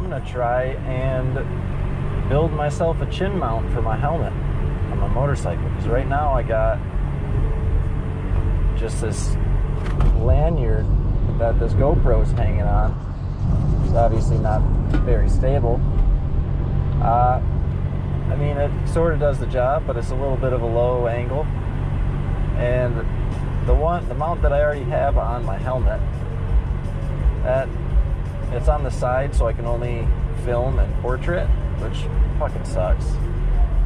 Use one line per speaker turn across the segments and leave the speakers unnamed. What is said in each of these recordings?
I'm gonna try and build myself a chin mount for my helmet on my motorcycle, because right now I got just this lanyard that this GoPro is hanging on. It's obviously not very stable. I mean, it sort of does the job, but it's a little bit of a low angle. And the mount that I already have on my helmet, it's on the side, so I can only film and portrait, which fucking sucks.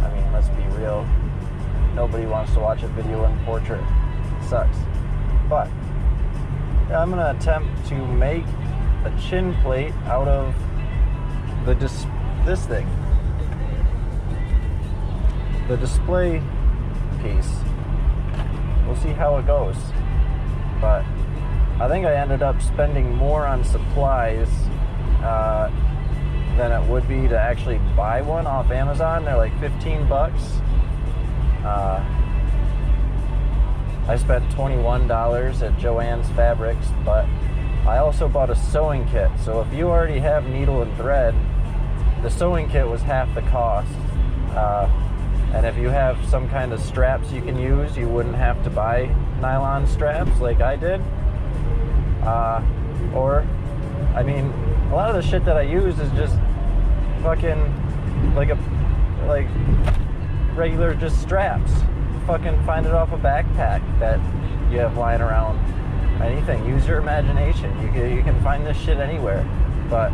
I mean, let's be real. Nobody wants to watch a video in portrait. It sucks. But yeah, I'm gonna attempt to make a chin plate out of this thing, the display piece. We'll see how it goes. But I think I ended up spending more on supplies than it would be to actually buy one off Amazon. They're like 15 bucks. I spent $21 at Joann's Fabrics, but I also bought a sewing kit. So if you already have needle and thread, the sewing kit was half the cost. And if you have some kind of straps you can use, you wouldn't have to buy nylon straps like I did. Or, I mean, a lot of the shit that I use is just fucking like regular just straps. Fucking find it off a backpack that you have lying around. Anything. Use your imagination. You can find this shit anywhere, but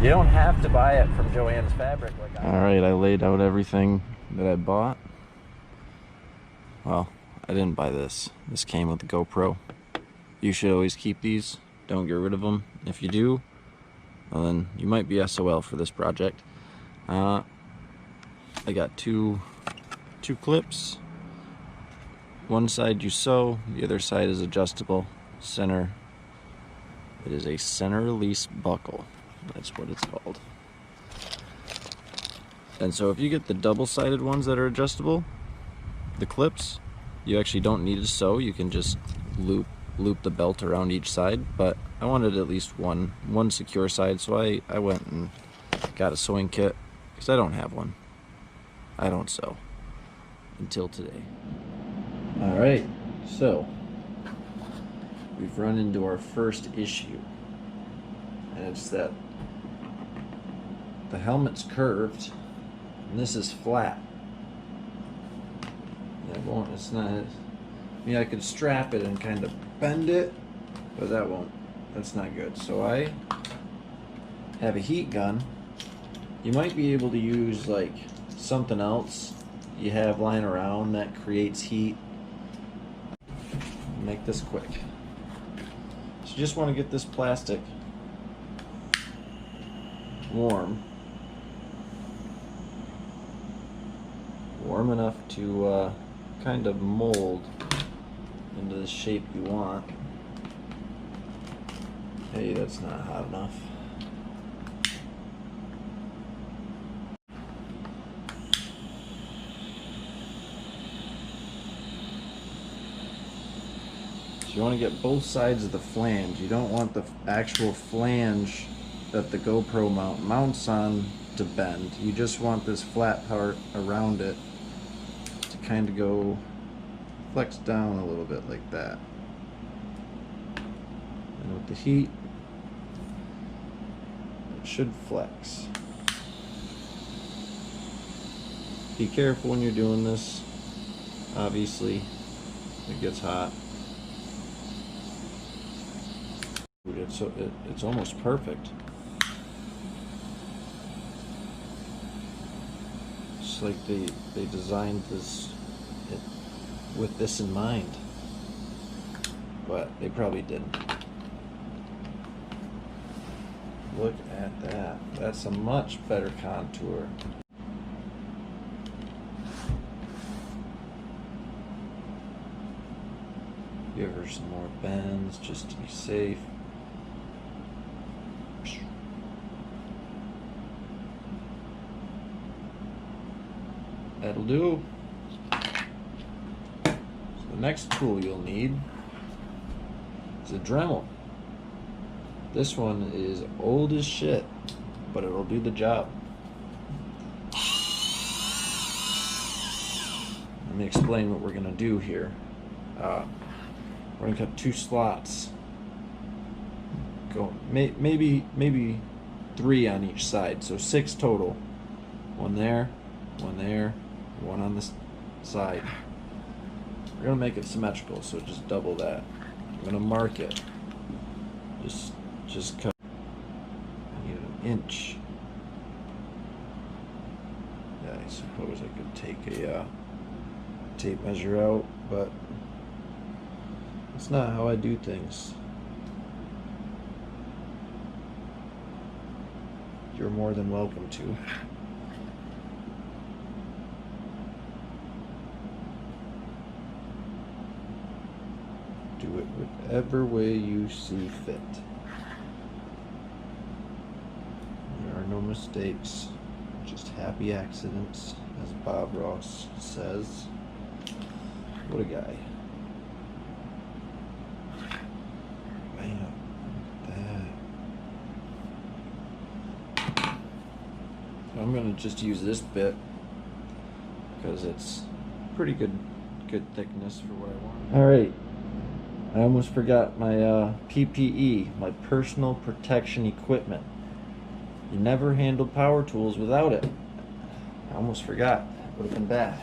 you don't have to buy it from Joann's Fabric like I. All right, I laid out everything that I bought. Well, I didn't buy this. This came with the GoPro. You should always keep these. Don't get rid of them. If you do, well, then you might be SOL for this project. I got two clips. One side you sew, the other side is adjustable. Center. It is a center release buckle. That's what it's called. And so if you get the double-sided ones that are adjustable, the clips, you actually don't need to sew. You can just loop the belt around each side, but I wanted at least one secure side, so I went and got a sewing kit, because I don't have one. I don't sew until today. Alright, so we've run into our first issue, and it's that the helmet's curved and this is flat. It's not, I mean, I could strap it and kind of bend it, but that's not good. So I have a heat gun. You might be able to use like something else you have lying around that creates heat. Make this quick. So you just want to get this plastic warm enough to kind of mold into the shape you want. Hey, that's not hot enough. You want to get both sides of the flange. You don't want the actual flange that the GoPro mounts on to bend. You just want this flat part around it to kind of go flex down a little bit like that. And with the heat, it should flex. Be careful when you're doing this. Obviously, it gets hot. It's almost perfect. It's like they designed this with this in mind, but they probably didn't. Look at that. That's a much better contour. Give her some more bends just to be safe. That'll do. So the next tool you'll need is a Dremel. This one is old as shit. but it'll do the job. Let me explain what we're gonna do here. We're gonna cut 2 slots. Go maybe 3 on each side, so 6 total. 1 there, 1 there, 1 on this side. We're gonna make it symmetrical, so just double that. I'm gonna mark it. Just cut. I need an inch. Yeah, I suppose I could take a tape measure out, but that's not how I do things. You're more than welcome to. Do it whichever way you see fit. There are no mistakes, just happy accidents, as Bob Ross says. What a guy. Man, look at that. I'm gonna just use this bit because it's pretty good thickness for what I want. All right, I almost forgot my PPE, my personal protection equipment. You never handle power tools without it. I almost forgot. Would have been bad.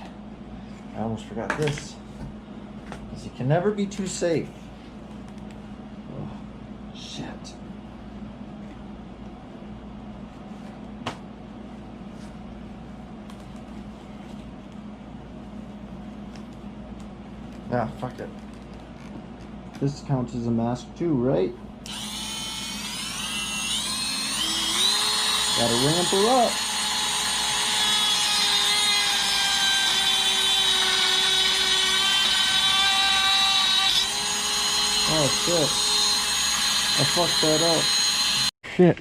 I almost forgot this. Because you can never be too safe. Oh, shit. Ah, fuck it. This counts as a mask too, right? Gotta ramp her up. Oh shit. I fucked that up. Shit.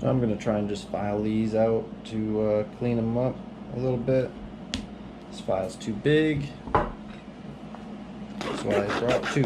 So I'm going to try and just file these out to clean them up a little bit. This file's too big. That's why I brought 2.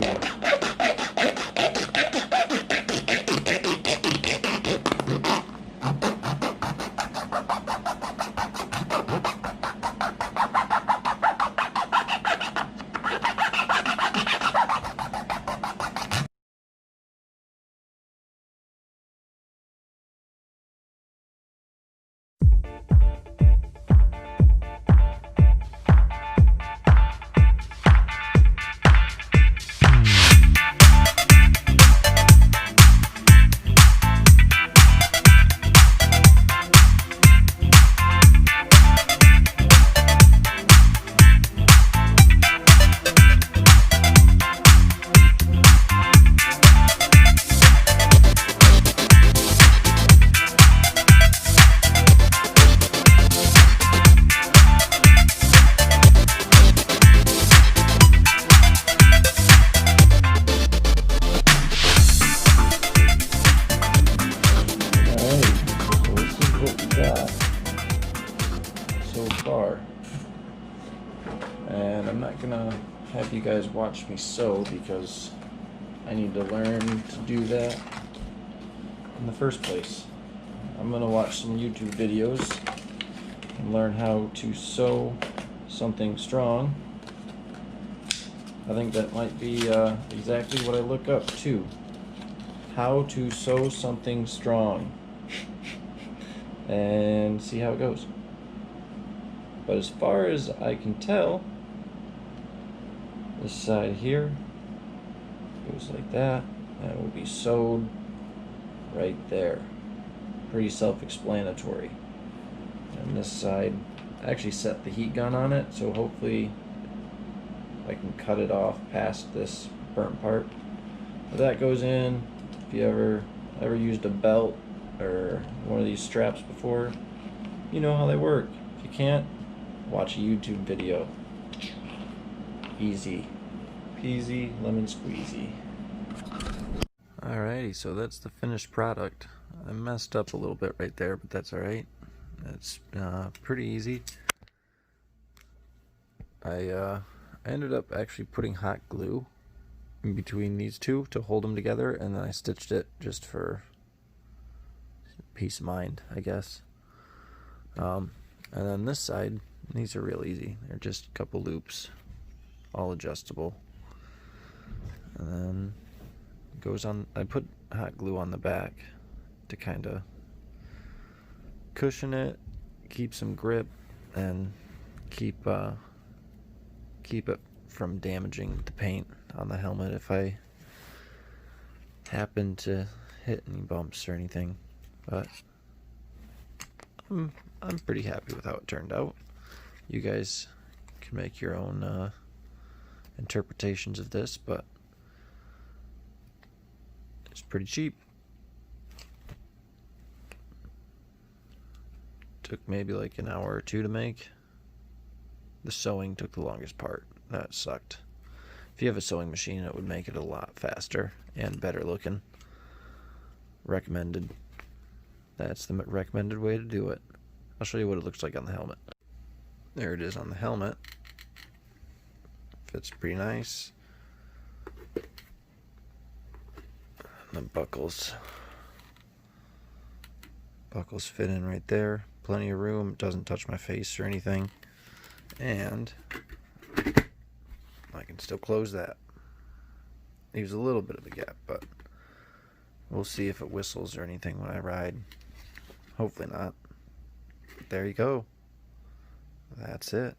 And I'm not gonna have you guys watch me sew because I need to learn to do that in the first place. I'm gonna watch some YouTube videos and learn how to sew something strong. I think that might be exactly what I look up too. How to sew something strong and see how it goes. But as far as I can tell, This side here goes like that, and it will be sewed right there. Pretty self-explanatory. And this side, I actually set the heat gun on it, so hopefully I can cut it off past this burnt part. But that goes in. If you ever used a belt or one of these straps before, you know how they work. If you can't, watch a YouTube video. Easy peasy lemon squeezy. Alrighty, so that's the finished product. I messed up a little bit right there, but that's alright. It's pretty easy. I ended up actually putting hot glue in between these two to hold them together, and then I stitched it just for peace of mind, I guess. And then this side, these are real easy. They're just a couple loops, all adjustable. And then it goes on. I put hot glue on the back to kind of cushion it, keep some grip, and keep it from damaging the paint on the helmet if I happen to hit any bumps or anything. But I'm pretty happy with how it turned out. You guys can make your own interpretations of this, but it's pretty cheap. Took maybe like an hour or two to make. The sewing took the longest part. That sucked. If you have a sewing machine, it would make it a lot faster and better looking. Recommended. That's the recommended way to do it. I'll show you what it looks like on the helmet. There it is on the helmet. Fits pretty nice. The buckles fit in right there. Plenty of room. It doesn't touch my face or anything. And I can still close that. Leaves a little bit of a gap, but we'll see if it whistles or anything when I ride. Hopefully not. There you go. That's it.